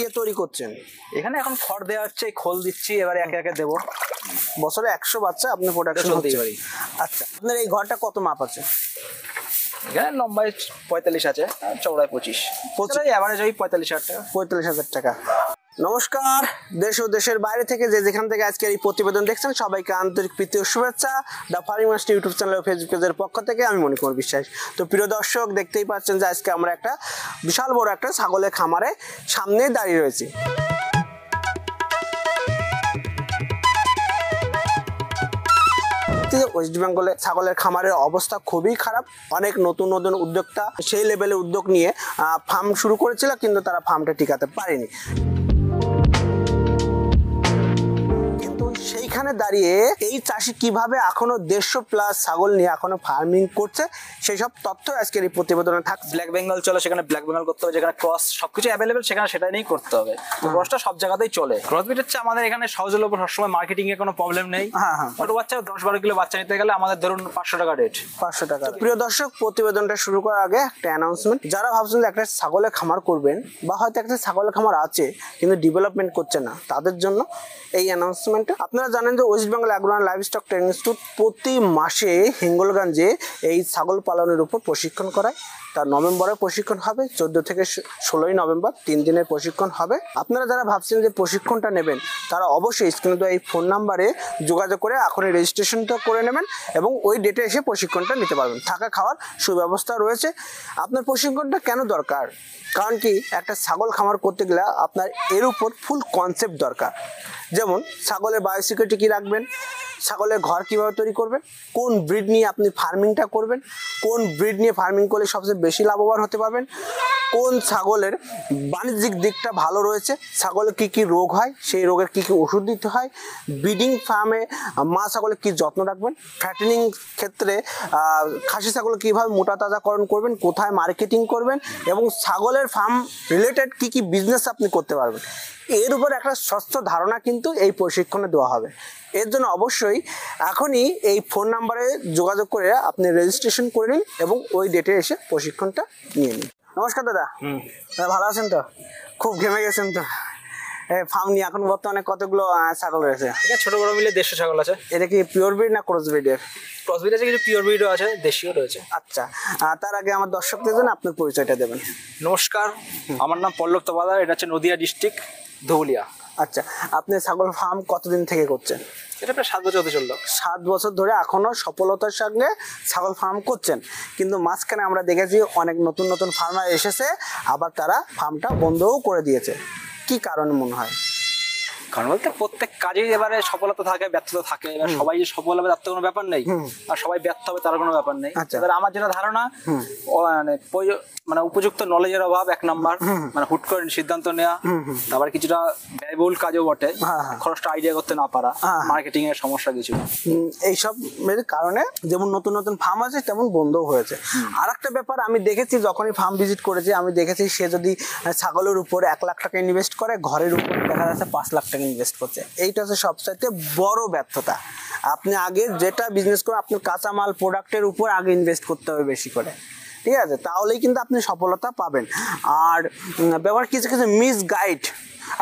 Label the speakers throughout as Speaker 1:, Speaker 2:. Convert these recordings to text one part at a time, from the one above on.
Speaker 1: দিয়ে তৈরি করছেন?
Speaker 2: এখানে এখন খড় দেওয়া হচ্ছে, খোল দিচ্ছি, এবারে একে একে দেবো।
Speaker 1: বছরে 100 বাচ্চা আপনি প্রোডাকশন
Speaker 2: চলতেই পারি।
Speaker 1: আচ্ছা, আপনার এই ঘরটা কত মাপ আছে?
Speaker 2: এখানে লম্বায় 45 আছে, চওড়ায় 25, এভারেজ ওই 45,000 টাকা।
Speaker 1: 45,000 টাকা। নমস্কার, দেশ ও দেশের বাইরে থেকে যে যেখান থেকে আজকের এই প্রতিবেদন দেখছেন সবাইকে আন্তরিক প্রীতি ও শুভেচ্ছা। The farming master YouTube channel ও ফেসবুক পেজের পক্ষ থেকে আমি মণিকুমার বিশ্বাস। তো প্রিয় দর্শক, দেখতেই পাচ্ছেন যে আজকে আমরা একটা বিশাল বড় একটা ছাগলের খামারে সামনে দাঁড়িয়ে রয়েছি। ওয়েস্ট বেঙ্গলে ছাগলের খামারের অবস্থা খুবই খারাপ। অনেক নতুন নতুন উদ্যোক্তা সেই লেভেলে উদ্যোগ নিয়ে ফার্ম শুরু করেছিল, কিন্তু তারা ফার্মটা টিকাতে পারেনি। সেইখানে দাঁড়িয়ে এই চাষি কিভাবে এখনো 150+ ছাগল নিয়ে এখনো ফার্মিং করছে, সেই সব তথ্য আজকের এই প্রতিবেদনে থাক।
Speaker 2: ব্ল্যাক বেঙ্গল চলে, সেখানে ব্ল্যাক বেঙ্গল করতে হবে, যেখানে ক্রস সবকিছু অ্যাভেলেবেল সেখানে সেটা নিয়েই করতে হবে। ক্রসটা সব জায়গাতেই চলে। ক্রস বিট হচ্ছে আমাদের এখানে সহজলভ্য, সবসময় মার্কেটিং এ কোনো প্রবলেম নেই। ছোট বাচ্চা 10-12 কিলো বাচ্চা নিতে গেলে আমাদের ধরুন 500 টাকা রেট। 500 টাকা।
Speaker 1: প্রিয় দর্শক, প্রতিবেদনটা শুরু করার আগে একটা অ্যানাউন্সমেন্ট। যারা ভাবছেন যে একটা ছাগলের খামার করবেন বা হয়তো একটা ছাগলের খামার আছে কিন্তু ডেভেলপমেন্ট করছে না, তাদের জন্য এই অ্যানাউন্সমেন্টটা। আপনারা জানেন যে West Bengal agro and livestock training institute প্রতি মাসে হিঙ্গলগঞ্জে এই ছাগল পালনের উপর প্রশিক্ষণ করায়। তার নভেম্বরে প্রশিক্ষণ হবে, 14 থেকে 16 নভেম্বর 3 দিনের প্রশিক্ষণ হবে। আপনারা যারা ভাবছেন যে প্রশিক্ষণটা নেবেন, তারা অবশ্যই স্ক্রিনে দেওয়া এই ফোন নাম্বারে যোগাযোগ করে এখনই রেজিস্ট্রেশনটা করে নেবেন এবং ওই ডেটে এসে প্রশিক্ষণটা নিতে পারবেন। থাকা খাওয়ার সুব্যবস্থা রয়েছে। আপনার প্রশিক্ষণটা কেন দরকার? কারণ কি, একটা ছাগল খামার করতে গেলে আপনার এর উপর ফুল কনসেপ্ট দরকার। যেমন ছাগলের বায়োসিকিউরিটি কী রাখবেন, ছাগলের ঘর কীভাবে তৈরি করবেন, কোন ব্রিড নিয়ে আপনি ফার্মিংটা করবেন, কোন ব্রিড নিয়ে ফার্মিং করলে সবচেয়ে বেশি লাভবান হতে পারবেন, কোন ছাগলের বাণিজ্যিক দিকটা ভালো রয়েছে, ছাগলের কী কী রোগ হয়, সেই রোগের কী কী ওষুধ দিতে হয়, ব্রিডিং ফার্মে মা ছাগলের কী যত্ন রাখবেন, ফ্যাটেনিং ক্ষেত্রে খাসি ছাগল কীভাবে মোটা তাজাকরণ করবেন, কোথায় মার্কেটিং করবেন এবং ছাগলের ফার্ম রিলেটেড কী কী বিজনেস আপনি করতে পারবেন, এর উপর একটা স্বচ্ছ ধারণা কিন্তু এই প্রশিক্ষণে দেওয়া হবে। এর জন্য অবশ্যই এখনই এই ফোন নাম্বারে যোগাযোগ করে আপনি রেজিস্ট্রেশন করে নিন এবং ওই ডেটে এসে প্রশিক্ষণটা নিয়ে নিন। নমস্কার দাদা। দাদা ভালো আছেন তো? খুব ঘেমে গেছেন তো? ফার্ম নিয়ে এখন বর্তমানে কতগুলো ছাগল রয়েছে?
Speaker 2: এটা ছোট বড় মিলে 150 ছাগল আছে।
Speaker 1: এটা কি পিওর ব্রিড না ক্রস ব্রিডের?
Speaker 2: ক্রস ব্রিড আছে, কিছু পিওর ব্রিডও আছে, দেশীয় রয়েছে।
Speaker 1: আচ্ছা, তার আগে আমার দর্শকদের জন্য আপনার পরিচয়টা দেবেন।
Speaker 2: নমস্কার, আমার নাম পল্লব তপাদার, এটা হচ্ছে নদিয়া ডিস্ট্রিক্ট, ধুবুলিয়া।
Speaker 1: আচ্ছা, আপনি ছাগল ফার্ম কতদিন থেকে করছেন?
Speaker 2: এটা প্রায় 7 বছর হতে চললো।
Speaker 1: 7 বছর ধরে এখনো সফলতার সঙ্গে ছাগল ফার্ম করছেন, কিন্তু মাঝখানে আমরা দেখেছি অনেক নতুন নতুন ফার্মার এসেছে, আবার তারা ফার্মটা বন্ধও করে দিয়েছে। কি কারণ মনে হয়?
Speaker 2: কারণ বলতে প্রত্যেক কাজেই এবারে সফলতা থাকে, ব্যর্থতা থাকে। এবার সবাই যে সফল হবে তার তো কোনো ব্যাপার নেই, আর সবাই ব্যর্থ হবে তার কোনো ব্যাপার নেই। এবার আমার যেটা ধারণা, মানে উপযুক্ত নলেজের অভাব 1 নাম্বার, মানে হুট করে সিদ্ধান্ত নেওয়া, আবার কিছুটা ব্যয়বহুল কাজও বটে, খরচটা আইডিয়া করতে না পারা, মার্কেটিং এর সমস্যা কিছু।
Speaker 1: এইসব কারণে যেমন নতুন নতুন ফার্ম আছে তেমন বন্ধও হয়েছে। আর একটা ব্যাপার আমি দেখেছি, যখনই ফার্ম ভিজিট করেছি আমি দেখেছি, সে যদি ছাগলের উপর 1 লাখ টাকা ইনভেস্ট করে, ঘরের উপর দেখা যাচ্ছে 5 লাখ টাকা ইনভেস্ট করছে। এইটা হচ্ছে সবচাইতে বড় ব্যর্থতা। আপনি আগে যেটা বিজনেস করে আপনার কাঁচামাল প্রোডাক্টের উপর আগে ইনভেস্ট করতে হবে বেশি করে, ঠিক আছে? তাহলেই কিন্তু আপনি সফলতা পাবেন। আর ব্যাপার কিছু কিছু মিস গাইড,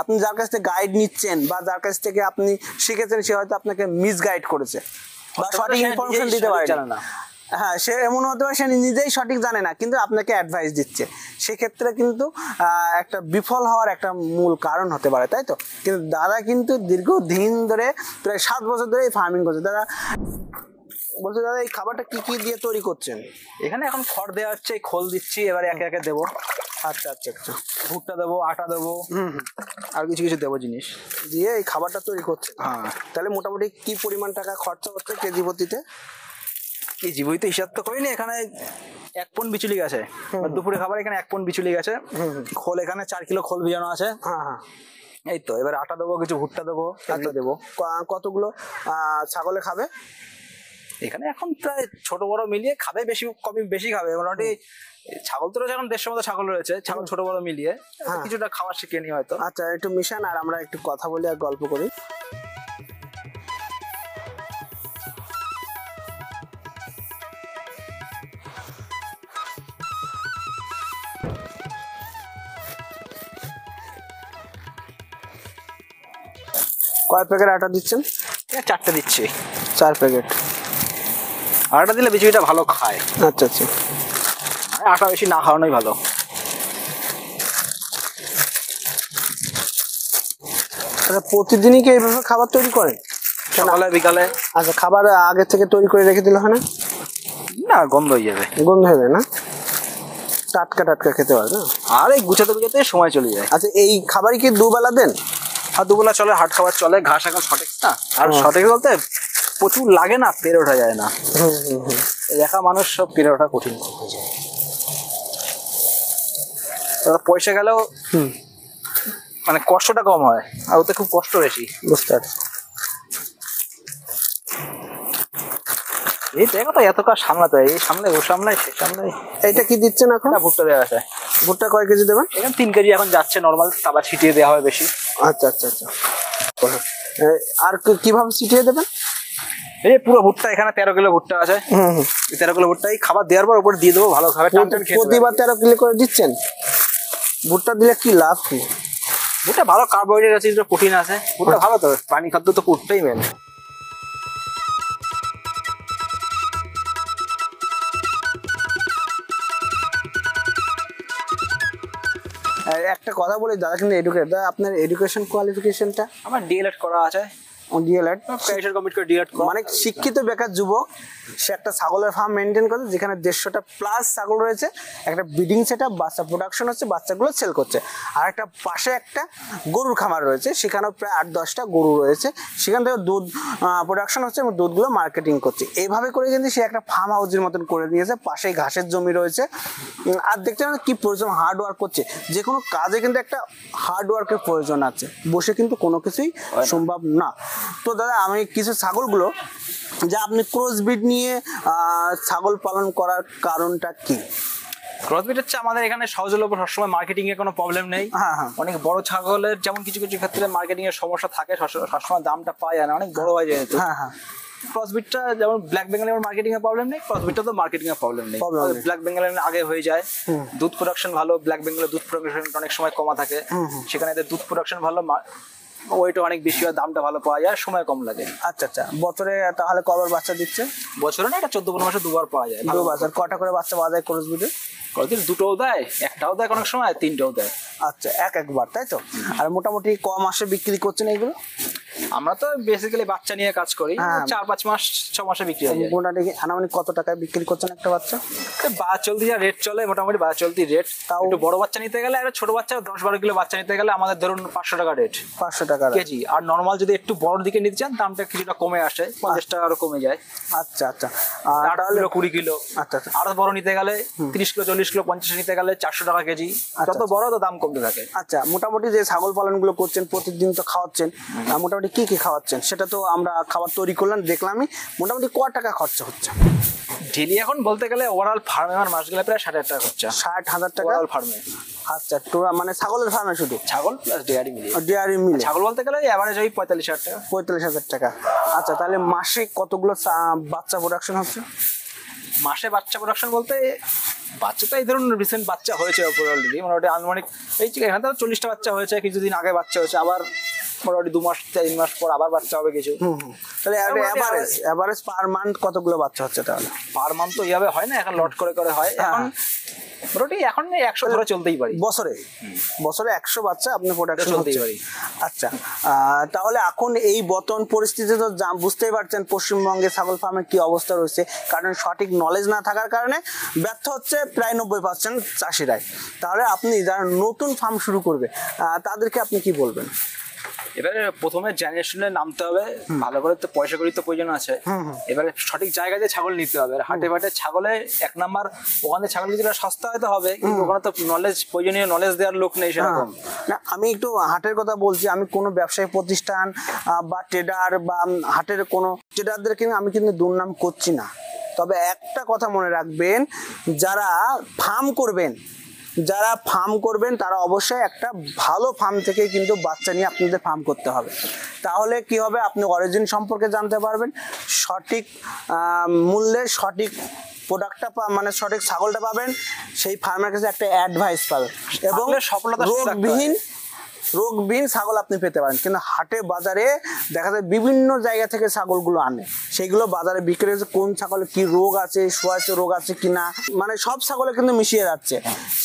Speaker 1: আপনি যার কাছ থেকে গাইড নিচ্ছেন বা যার কাছ থেকে আপনি শিখেছেন, সে হয়তো আপনাকে মিস গাইড করেছে বা সঠিক ইনফরমেশন দিতে পারে না। হ্যাঁ, সে এমন হতে পারে সে নিজেই সঠিক জানে না, কিন্তু আপনাকে অ্যাডভাইস দিচ্ছে। সেক্ষেত্রে কিন্তু একটা বিফল হওয়ার একটা মূল কারণ হতে পারে, তাই তো? কিন্তু দাদা কিন্তু দীর্ঘদিন ধরে প্রায় 7 বছর ধরে এই ফার্মিং করছে। দাদা বলছে, দাদা এই খাবারটা কি কি দিয়ে তৈরি করছেন?
Speaker 2: এখানে এখন খড় দেওয়া হচ্ছে, খোল দিচ্ছি, এবারে একে একে দেবো।
Speaker 1: আচ্ছা আচ্ছা আচ্ছা,
Speaker 2: ভুট্টা দেবো, আটা দেবো, আর কিছু কিছু দেবো জিনিস
Speaker 1: দিয়ে এই খাবারটা তৈরি করছে।
Speaker 2: হ্যাঁ।
Speaker 1: তাহলে মোটামুটি কি পরিমাণ টাকা খরচা করছে কেজি প্রতিতে?
Speaker 2: কেজি বইতে হিসাব তো করিনি। এখানে 1 পন বিচুলি গেছে, দুপুরে খাবার এখানে 1 পন বিচুলি গেছে। খোল এখানে 4 কিলো খোল ভিজানো আছে।
Speaker 1: হ্যাঁ,
Speaker 2: এই তো। এবার আটা দেবো, কিছু ভুট্টা দেবো, এগুলো দেবো।
Speaker 1: কতগুলো ছাগলে খাবে
Speaker 2: এখানে? এখন প্রায় ছোট বড় মিলিয়ে খাবে, বেশি কমই বেশি খাবে। মোটামুটি ছাগল তো রয়েছে এখন 150 মতো ছাগল রয়েছে, ছাগল ছোট বড় মিলিয়ে কিছুটা খাওয়া শিখে নি হয়তো।
Speaker 1: আচ্ছা, একটু মিশান আর আমরা একটু কথা বলি আর গল্প করি। কয় প্যাকেট আটা দিচ্ছেন?
Speaker 2: 4টে দিচ্ছি।
Speaker 1: 4 প্যাকেট
Speaker 2: আটা দিলে বিচুইটা ভালো খায়।
Speaker 1: আচ্ছা আচ্ছা,
Speaker 2: আটা বেশি না খাওয়ানোই ভালো।
Speaker 1: প্রতিদিনই কি এইভাবে খাবার তৈরি করেন?
Speaker 2: সকালে বিকালে?
Speaker 1: আচ্ছা, খাবার আগে থেকে তৈরি করে রেখে দিলে হয় না?
Speaker 2: না, গন্ধ হয়ে যাবে।
Speaker 1: গন্ধ হয়ে যায় না? টাটকা টাটকা খেতে হয় না?
Speaker 2: আর এই গুছাতে গুছাতে সময় চলে যায়।
Speaker 1: আচ্ছা, এই খাবারই কি দুবেলা দেন?
Speaker 2: আর দুবেলা চলে, হাট খাবার চলে। ঘাস এখন সঠিক না, আর সঠিক বলতে প্রচুর লাগে না, পেরে ওঠা যায় না। দেখা মানুষ সব পেরে ওঠা কঠিন হয়ে যায়। পয়সা গেলেও মানে কষ্টটা কম হয়, আর ওতে খুব কষ্ট বেশি।
Speaker 1: বুঝতে পারছি।
Speaker 2: এই দেখো তো, এত কাজ সামলাতে হয়, এই সামনে ও সামলাই সে সামলাই।
Speaker 1: এইটা কি দিচ্ছেন এখন?
Speaker 2: ভুট্টা দেওয়া আছে।
Speaker 1: ভুট্টা কয় কেজি দেবেন?
Speaker 2: এখানে 3 কেজি এখন যাচ্ছে নর্মাল, আবার ছিটিয়ে দেওয়া হয় বেশি।
Speaker 1: আচ্ছা আচ্ছা আচ্ছা, আর কিভাবে ছিটিয়ে দেবেন?
Speaker 2: এই পুরো ভুট্টা, এখানে 13 কিলো ভুট্টা আছে। 13 কিলো ভুট্টা এই খাবার দেওয়ার পর উপর দিয়ে দেবো, ভালো খাবে।
Speaker 1: প্রতিবার 13 কিলো করে দিচ্ছেন? ভুট্টা দিলে কি লাভ কি?
Speaker 2: ভুট্টা ভালো কার্বোহাইড্রেট আছে, প্রোটিন আছে। ভুট্টা ভালো তো, পানি খাদ্য তো ভুট্টাই মেন।
Speaker 1: একটা কথা বলি, দাদা কিন্তু এডুকেটেড। দাদা, আপনার এডুকেশন কোয়ালিফিকেশনটা?
Speaker 2: আমার ডিএলএড করা আছে।
Speaker 1: ডিএলএড
Speaker 2: কমপ্লিট করে ডিএলএড করা।
Speaker 1: মানে শিক্ষিত বেকার যুবক, সে একটা ছাগলের ফার্ম মেনটেন করে, যেখানে 150টা প্লাস ছাগল রয়েছে, একটা ব্রিডিং সেটআপ, বাচ্চা প্রোডাকশন হচ্ছে, বাচ্চাগুলো সেল করছে। আর একটা পাশে একটা গরুর খামার রয়েছে, সেখানেও প্রায় 8-10টা গরু রয়েছে, সেখান থেকে দুধ প্রোডাকশন হচ্ছে এবং দুধগুলো মার্কেটিং করছে। এইভাবে করে কিন্তু সে একটা ফার্ম হাউসের মতন করে দিয়েছে। পাশেই ঘাসের জমি রয়েছে। আর দেখতে পাবেন কি পরিশ্রম, হার্ড ওয়ার্ক করছে। যে কোনো কাজে কিন্তু একটা হার্ড ওয়ার্কের প্রয়োজন আছে, বসে কিন্তু কোনো কিছুই সম্ভব না। তো দাদা, আমি কিছু ছাগলগুলো যা আপনি ক্রসবিড নিয়ে ছাগল পালন করার কারণটা কি?
Speaker 2: ক্রসবিড হচ্ছে আমাদের এখানে সহজলভ্য, সবসময় মার্কেটিং এর কোনো প্রবলেম নেই। অনেক বড় ছাগলের যেমন কিছু কিছু ক্ষেত্রে মার্কেটিং এর সমস্যা থাকে, সবসময় দামটা পায় না, অনেক বড় হয়ে যায়। ক্রসবিডটা যেমন ব্ল্যাক বেঙ্গলের মার্কেটিং এর প্রবলেম নেই, ক্রসবিডটা তো মার্কেটিং এর প্রবলেম নেই। ব্ল্যাক বেঙ্গলের আগে হয়ে যায়, দুধ প্রোডাকশন ভালো। ব্ল্যাক বেঙ্গলের দুধ প্রোডাকশন অনেক সময় কমা থাকে, সেখানে এদের দুধ প্রোডাকশন ভালো, ওইটা অনেক বেশি হয়, দামটা ভালো পাওয়া যায়, সময় কম লাগে।
Speaker 1: আচ্ছা আচ্ছা, বছরে তাহলে কবার বাচ্চা দিচ্ছে?
Speaker 2: বছরে না, এটা 14-15 মাসে 2বার পাওয়া যায়।
Speaker 1: 2 বছর। কটা করে বাচ্চা পাওয়া যায় ক্রসবিডে?
Speaker 2: কতদিন 2টোও দেয়, 1টাও দেয়, অনেক সময় 3টোও দেয়।
Speaker 1: আচ্ছা, একবার, তাই তো? আর মোটামুটি ক মাসে বিক্রি করছেন এগুলো?
Speaker 2: আমরা তো বেসিক্যালি বাচ্চা নিয়ে কাজ করি, 4-5 মাস 6 মাসে বিক্রি হয়ে যায়।
Speaker 1: মোটামুটি আনুমানিক কত টাকায় বিক্রি করছেন একটা বাচ্চা?
Speaker 2: চলতি যা রেট চলে, মোটামুটি চলতি রেট। তাও একটু বড় বাচ্চা নিতে গেলে, আর ছোট বাচ্চা 10-12 কিলো বাচ্চা নিতে গেলে আমাদের ধরুন 500 টাকা রেট।
Speaker 1: 500 টাকা
Speaker 2: কেজি। আর নর্মাল যদি একটু বড় দিকে নিতে চান, দামটা কিছুটা কমে আসে, 50 টাকা আরো কমে যায়।
Speaker 1: আচ্ছা আচ্ছা,
Speaker 2: 18 কিলো 20 কিলো।
Speaker 1: আচ্ছা আচ্ছা,
Speaker 2: আরো বড় নিতে গেলে 30 কিলো 40 কিলো 50 নিতে গেলে 400 টাকা কেজি। যত বড় তো দাম কমতে থাকে।
Speaker 1: আচ্ছা, মোটামুটি যে ছাগল পালন গুলো করছেন, প্রতিদিন তো খাওয়াচ্ছেন, মোটামুটি কি কি খাওয়াচ্ছেন? সেটা তো আমরা খাবার তৈরি করলাম, দেখলামই। মোটামুটি কত টাকা খরচা হচ্ছে
Speaker 2: ডেলি? এখন বলতে গেলে ওভারঅল ফার্মে আমার মাস গেলে প্রায় 60,000 টাকা খরচা।
Speaker 1: 60,000 টাকা
Speaker 2: ওভারঅল ফার্মে?
Speaker 1: আচ্ছা, তো মানে ছাগলের ফার্মে শুধু?
Speaker 2: ছাগল প্লাস ডেয়ারি মিলে।
Speaker 1: ডেয়ারি মিলে
Speaker 2: ছাগল বলতে গেলে এভারেজ ওই 45,000 টাকা।
Speaker 1: 45,000 টাকা। আচ্ছা, তাহলে মাসে কতগুলো বাচ্চা প্রোডাকশন হচ্ছে?
Speaker 2: মাসে বাচ্চা প্রোডাকশন বলতে, বাচ্চা তো এই ধরুন রিসেন্ট বাচ্চা হয়েছে অলরেডি, মোটামুটি আনুমানিক এই এখানে তো 40টা বাচ্চা হয়েছে, কিছুদিন আগে বাচ্চা হয়েছে, আবার মোটামুটি 2-3 মাস পর আবার বাচ্চা হবে কিছু।
Speaker 1: তাহলে এভারেজ পার মান্থ কতগুলো বাচ্চা হচ্ছে? তাহলে
Speaker 2: পার মান্থ তো এইভাবে হয় না, এখন লট করে করে হয়। এখন মোটামুটি এখন 100 ধরে চলতেই পারি।
Speaker 1: বছরে 100 বাচ্চা আপনি প্রোডাকশন
Speaker 2: চলতেই পারি।
Speaker 1: আচ্ছা, তাহলে এখন এই বর্তমান পরিস্থিতিতে তো বুঝতেই পারছেন পশ্চিমবঙ্গে ছাগল ফার্মের কি অবস্থা রয়েছে। কারণ সঠিক নলেজ না থাকার কারণে ব্যর্থ হচ্ছে প্রায় 90% চাষিরাই। তাহলে আপনি যারা নতুন ফার্ম শুরু করবে, তাদেরকে আপনি কি বলবেন?
Speaker 2: এবারে প্রথমে জেনারেশনে নামতে হবে, ভালো করে তো পয়সা করি তো প্রয়োজন আছে। এবারে সঠিক জায়গায় ছাগল নিতে হবে। হাটে বাটে ছাগলে 1 নাম্বার, ওখানে ছাগল কিছুটা সস্তা হয়তো হবে, কিন্তু ওখানে তো প্রয়োজনীয় নলেজ দেওয়ার লোক নেই সেরকম।
Speaker 1: না, আমি একটু হাটের কথা বলছি। আমি কোনো ব্যবসায়িক প্রতিষ্ঠান বা ট্রেডার বা হাটের কোনো ট্রেডারদেরকে আমি কিন্তু দুর্নাম করছি না। তবে একটা কথা মনে রাখবেন, যারা ফার্ম করবেন তারা অবশ্যই একটা ভালো ফার্ম থেকে কিন্তু বাচ্চা নিয়ে আপনাদের ফার্ম করতে হবে। তাহলে কি হবে, আপনি অরিজিন সম্পর্কে জানতে পারবেন, সঠিক মূল্যে সঠিক প্রোডাক্টটা মানে সঠিক ছাগলটা পাবেন, সেই ফার্মের কাছে একটা অ্যাডভাইস পাবেন, এবং রোগবিহীন রোগবিহীন ছাগল আপনি পেতে পারেন। কিন্তু হাটে বাজারে দেখা যায় বিভিন্ন জায়গা থেকে ছাগলগুলো আনে, সেগুলো বাজারে বিক্রি হচ্ছে কোন ছাগলে কি রোগ আছে, সোয়াচে রোগ আছে কিনা, মানে সব ছাগলে কিন্তু মিশিয়ে যাচ্ছে।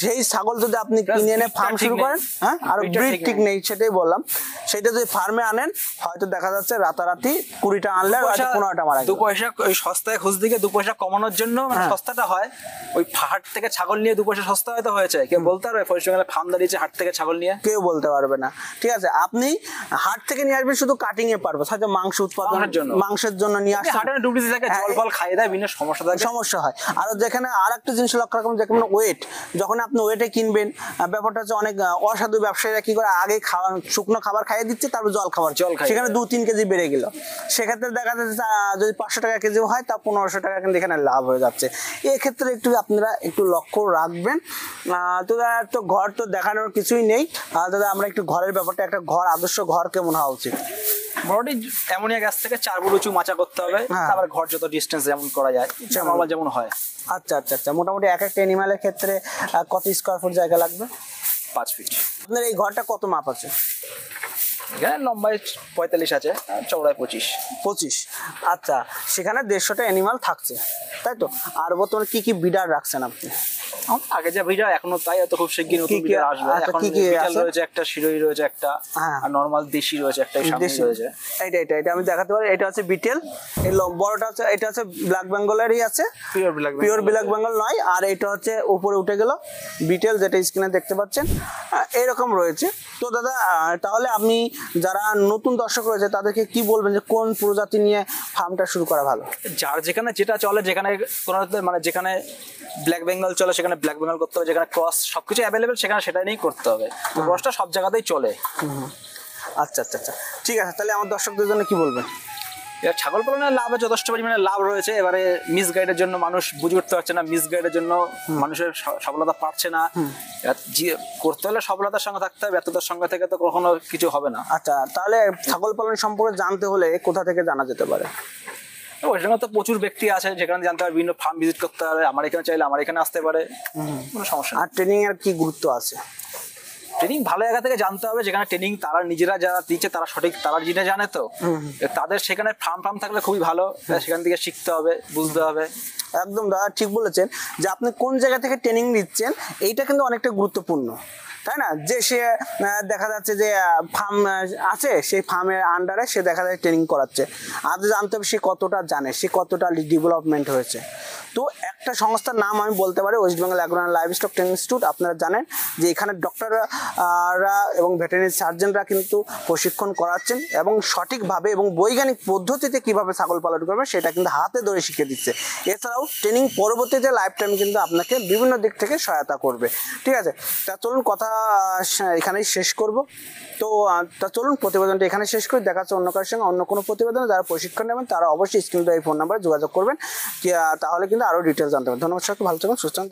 Speaker 1: সেই ছাগল যদি আপনি কিনে এনে ফার্ম শুরু করেন, হ্যাঁ, আর ব্রিড ঠিক নেই, সেটাই বললাম, সেটা যদি ফার্মে আনেন হয়তো দেখা যাচ্ছে রাতারাতি 20টা আনলে 15টা মারা গেল।
Speaker 2: 2 পয়সা ওই সস্তায় খুঁজ দিকে 2 পয়সা কমানোর জন্য মানে সস্তাটা হয়, ওই হাট থেকে ছাগল নিয়ে 2 পয়সা সস্তা হয়তো হয়েছে, কেউ বলতে পারবে পশ্চিমবঙ্গের ফার্ম দাঁড়িয়েছে হাট থেকে ছাগল নিয়ে?
Speaker 1: কেউ বলতে পারবে না। ঠিক আছে, আপনি হাট থেকে নিয়ে আসবেন শুধু কাটিং এর পারপাস, হয়তো মাংস উৎপাদনের জন্য, মাংসের জন্য নিয়ে আসেন,
Speaker 2: হাটের ডুপ্লিসি থাকে, জল ফল খাইয়ে দেয়, বিভিন্ন সমস্যা থাকে,
Speaker 1: সমস্যা হয়। আর যেখানে আর একটা জিনিস লক্ষ্য রাখবেন, যেমন ওয়েট, যখন আপনি ওয়েটে কিনবেন, ব্যাপারটা হচ্ছে অনেক অসাধু ব্যবসায়ীরা কি করে আগে খাওয়ার শুকনো খাবার খাইয়ে দিচ্ছে, তারপর জল খাবার, সেখানে 2-3 কেজি বেড়ে গেল, সেক্ষেত্রে দেখা যাচ্ছে যদি 500 টাকা কেজি হয় তা 1500 টাকা কিন্তু এখানে লাভ হয়ে যাচ্ছে। এক্ষেত্রে একটু আপনারা একটু লক্ষ্য রাখবেন। তো তো ঘর তো দেখানোর কিছুই নেই, দাদা আমরা একটু ঘরের ব্যাপারটা, একটা ঘর, আদর্শ ঘর কেমন হওয়া উচিত?
Speaker 2: মোটামুটি অ্যামোনিয়া গ্যাস থেকে 4 ফুট উঁচু মাচা করতে হবে, তারপর ঘর যত ডিস্টেন্স যেমন করা যায় নরমাল যেমন হয়।
Speaker 1: আচ্ছা আচ্ছা আচ্ছা, মোটামুটি এক একটা অ্যানিমালের ক্ষেত্রে কত স্কোয়ার ফুট জায়গা লাগবে?
Speaker 2: 5 ফিট।
Speaker 1: আপনার এই ঘরটা কত মাপ আছে?
Speaker 2: এখানে লম্বায় 45 আছে, চওড়ায় 25।
Speaker 1: আচ্ছা, সেখানে 150টা অ্যানিমাল থাকছে, তাই তো? আর বর্তমানে কি কি বিডার রাখছেন আপনি?
Speaker 2: আগে যা বিডার এখনো তাই, তো খুব শিগগির নতুন বিডার আসবে। এখন বিটল রয়েছে একটা, শিরোই রয়েছে একটা, আর নরমাল দেশি রয়েছে একটা, সামনে রয়েছে।
Speaker 1: এটা আমি দেখাতে পারি, এটা হচ্ছে বিটেল, এই বড়টা হচ্ছে, এটা হচ্ছে ব্ল্যাক বেঙ্গলেরই আছে, পিওর ব্ল্যাক বেঙ্গল নয়। আর এটা হচ্ছে উপরে উঠে গেল বিটেল, যেটা স্ক্রিনে দেখতে পাচ্ছেন, এরকম রয়েছে। তো দাদা তাহলে আপনি যারা নতুন দর্শক রয়েছে তাদেরকে কি বলবেন যে কোন প্রজাতি নিয়ে ফার্মটা শুরু করা ভালো?
Speaker 2: যার যেখানে যেটা চলে, যেখানে কোনো মানে যেখানে ব্ল্যাক বেঙ্গল চলে সেখানে ব্ল্যাক বেঙ্গল করতে হবে, যেখানে ক্রস সবকিছু অ্যাভেলেবেল সেখানে সেটা নিয়েই করতে হবে। ক্রসটা সব জায়গাতেই চলে।
Speaker 1: আচ্ছা আচ্ছা আচ্ছা, ঠিক আছে। তাহলে আমার দর্শকদের জন্য কি বলবেন?
Speaker 2: ছাগল পালনের লাভে যথেষ্ট পরিমাণে লাভ রয়েছে। এবারে মিসগাইডের জন্য মানুষ বুঝে উঠতে পারছে না, মিসগাইডের জন্য মানুষের সফলতা পাচ্ছে না। করতে হলে সফলতার সঙ্গে থাকতে হবে, ব্যর্থতার সঙ্গে থেকে তো কখনো কিছু হবে না।
Speaker 1: আচ্ছা, তাহলে ছাগল পালন সম্পর্কে জানতে হলে কোথা থেকে জানা যেতে পারে?
Speaker 2: ওইখানে তো প্রচুর ব্যক্তি আছে যেখানে জানতে পারে, বিভিন্ন ফার্ম ভিজিট করতে পারে, আমার এখানে চাইলে আমার এখানে আসতে পারে, কোনো সমস্যা।
Speaker 1: আর ট্রেনিং এর কি গুরুত্ব আছে?
Speaker 2: ট্রেনিং ভালো জায়গা থেকে জানতে হবে, যেখানে ট্রেনিং তারা নিজেরা যারা দিচ্ছে তারা সঠিক, তারা জিনিস জানে, তো তাদের সেখানে ফার্ম থাকলে খুবই ভালো, সেখান থেকে শিখতে হবে, বুঝতে হবে।
Speaker 1: একদম দাদা ঠিক বলেছেন, যে আপনি কোন জায়গা থেকে ট্রেনিং নিচ্ছেন এইটা কিন্তু অনেকটা গুরুত্বপূর্ণ, তাই না? যে সে দেখা যাচ্ছে যে ফার্ম আছে, সেই ফার্মের আন্ডারে সে দেখা যায় ট্রেনিং করাচ্ছে, আজ জানতে হবে সে কতটা জানে, সে কতটা ডেভেলপমেন্ট হয়েছে। তো একটা সংস্থার নাম আমি বলতে পারি, West Bengal agro and livestock training institute. আপনারা জানেন যে এখানে ডক্টররা এবং ভেটেরিনারি সার্জনরা কিন্তু প্রশিক্ষণ করাচ্ছেন, এবং সঠিকভাবে এবং বৈজ্ঞানিক পদ্ধতিতে কিভাবে ছাগল পালন করবে সেটা কিন্তু হাতে ধরে শিখিয়ে দিচ্ছে। এছাড়াও ট্রেনিং পরবর্তীতে লাইফ টাইম কিন্তু আপনাকে বিভিন্ন দিক থেকে সহায়তা করবে। ঠিক আছে, তা চলুন কথা এখানেই শেষ করব। তো চলুন প্রতিবেদনটা এখানে শেষ করি। দেখা যাচ্ছে অন্য কারোর সঙ্গে অন্য কোনো প্রতিবেদনে। যারা প্রশিক্ষণ নেবেন তারা অবশ্যই স্ক্রিনে এই ফোন নাম্বারে যোগাযোগ করবেন, তাহলে কিন্তু আরও ডিটেলস জানতে পারবেন। ধন্যবাদ, সবাইকে ভালো থাকুন, সুস্থ থাকুন।